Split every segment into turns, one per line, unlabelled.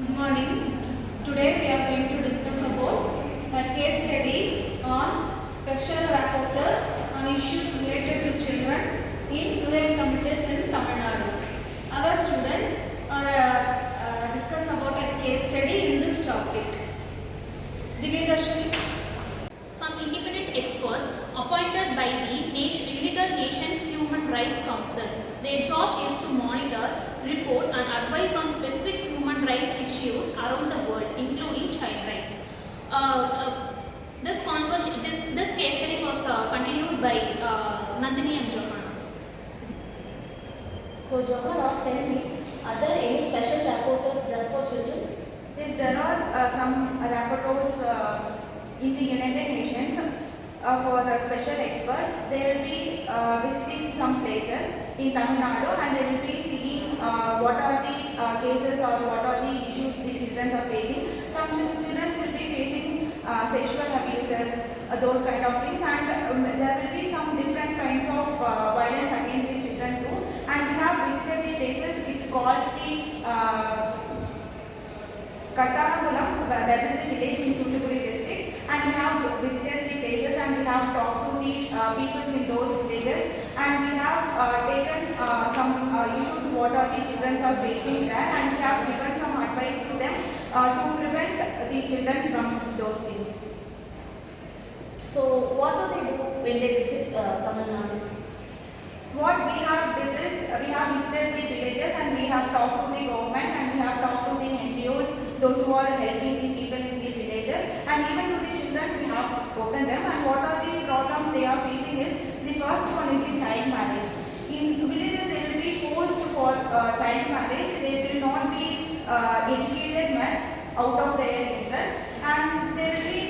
Good morning. Today we are going to discuss about a case study on special rapporteurs on issues related to children in rural communities in Tamil Nadu. Our students are discuss about a case study in this topic. Divyadarshini.
Some independent experts appointed by the United Nations Human Rights Council. Their job is to monitor, report and advise on specific human rights issues around the world, including child rights. This case study was continued by Nandini and Johanna.
So Johanna, tell me, are there any special rapporteurs just for children?
Yes, there are some rapporteurs in the United Nations for special experts. They will be visiting some places in Tamil Nadu and they will be seeing what are the cases or what are the issues the children are facing. Some children will be facing sexual abuses, those kind of things, and there will be some different kinds of violence against the children too. And we have visited the places. It's called the Kattarangulam, that is the village in Thoothukudi district, and we have visited the places and we have talked to the people in those villages, and we have taken some issues what are the children are facing there, and we have given some advice to them to prevent the children from those things.
So what do they do when they visit Tamil Nadu?
What we have did is we have visited the villages and we have talked to the government and we have talked to the NGOs, those who are helping the people in the villages, and even to the children we have spoken them. And what are the problems they are facing is the first one is the child marriage. In villages they will be forced for child marriage. They will not be educated much out of their interest, and there will be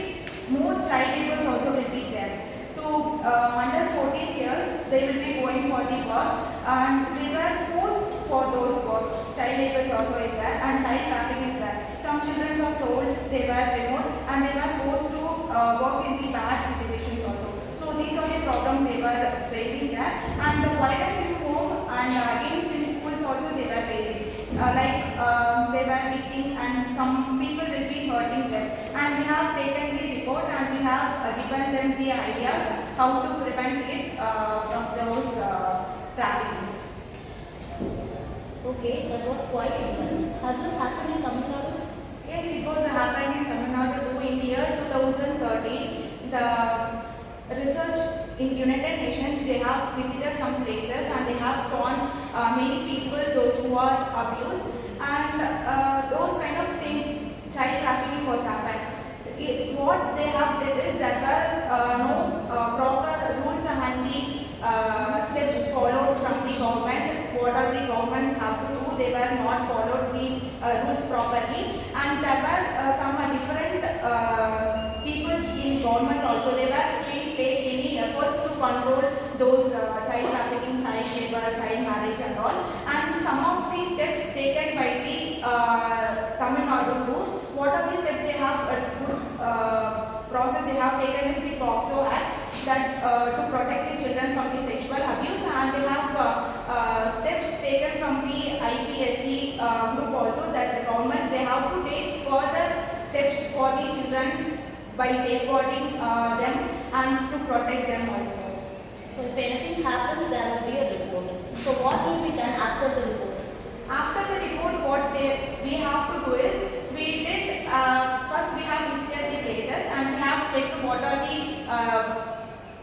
more child labours also will be there. So under 14 years they will be going for the work and they were forced for those work. Child labour also is there and child trafficking is there. Some children are sold, they were removed and they were forced to work in the bad situations also. So these are the problems they were facing there, and the violence in home and against in schools also they were facing. They were beating and some people will be hurting them, and we have taken the report and we have given them the ideas how to prevent it from those traffickings.
Okay, that was quite intense. Has this happened in Tamil Nadu?
Yes, it was happening in Tamil Nadu too. In the year 2013, the research in United Nations, they have visited some places and they have seen many people, those who are abused, and those kind of thing, child trafficking was happened. What they have did is there were no proper rules and the steps followed from the government. What are the governments have to do? They were not followed the rules properly, and there were some different people in government also. They were didn't take any efforts to control those child trafficking, child labor, child marriage and all. And some of the steps taken by the Tamil Nadu too. What are the steps they have good process they have taken is the POCSO Act that to protect the children from the sexual abuse, and they have steps taken from the IPSC group also, that the government they have to take further steps for the children by safeguarding them and to protect them also.
So if anything happens, there will be a report. So what will be done after the report?
After the report, what we have to do is, we did first we have visited the places and we have checked what are the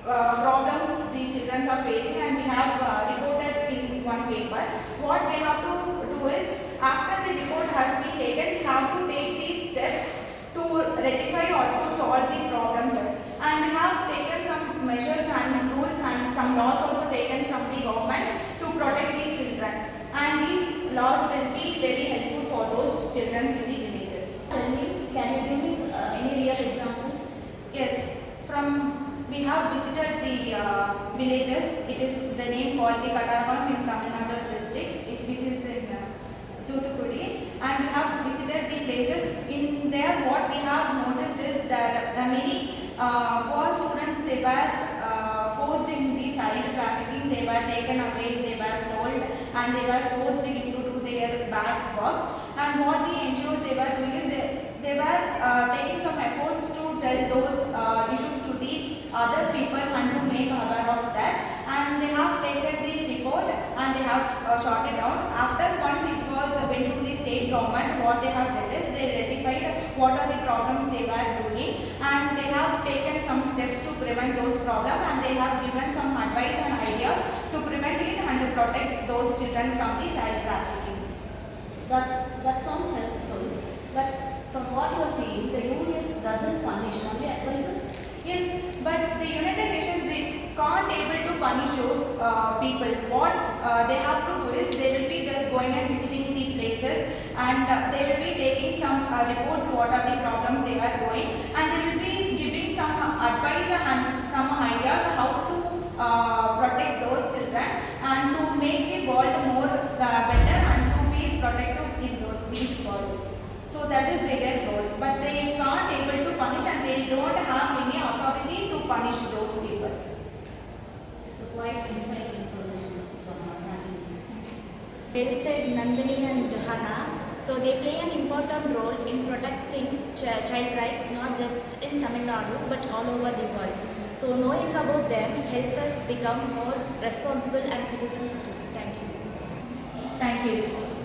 problems the children are facing, and we have reported in one paper. What we have to do is, after the report has been taken, we have to take these steps to rectify or to solve the problems. And we have taken some measures and rules and some laws also taken from the government to protect the children. And these laws will be very helpful for those children in the villages.
Tell me, can you give me any real example?
Yes, we have visited the villages. It is the name called the Kattarangulam in Tamil Nadu district, which is in Thoothukudi, and we have visited the places. In there, what we have noticed is that many poor students, they were forced in the child trafficking. They were taken away, they were sold, and they were forced into their bad works. And what the NGOs they were what they have did is they rectified what are the problems they were doing, and they have taken some steps to prevent those problems, and they have given some advice and ideas to prevent it and to protect those children from the child trafficking.
That sounds helpful, but from what you are saying, the UNS doesn't punish, only advises.
Yes, but the United Nations, they can't able to punish those peoples. What they have to do is they will be just going and visiting the places, and they will be taking some reports what are the problems they are going, and they will be giving some advice and some ideas how to protect those children and to make the world more better and to be protective in these worlds. So that is their role, but they can't able to punish, and they don't have any authority to punish those people.
It's a quite insightful information, Johanna. Thank you.
Well said, Nandini and Johanna. So they play an important role in protecting child rights, not just in Tamil Nadu but all over the world. So knowing about them help us become more responsible and citizen too. Thank you.
Thank you.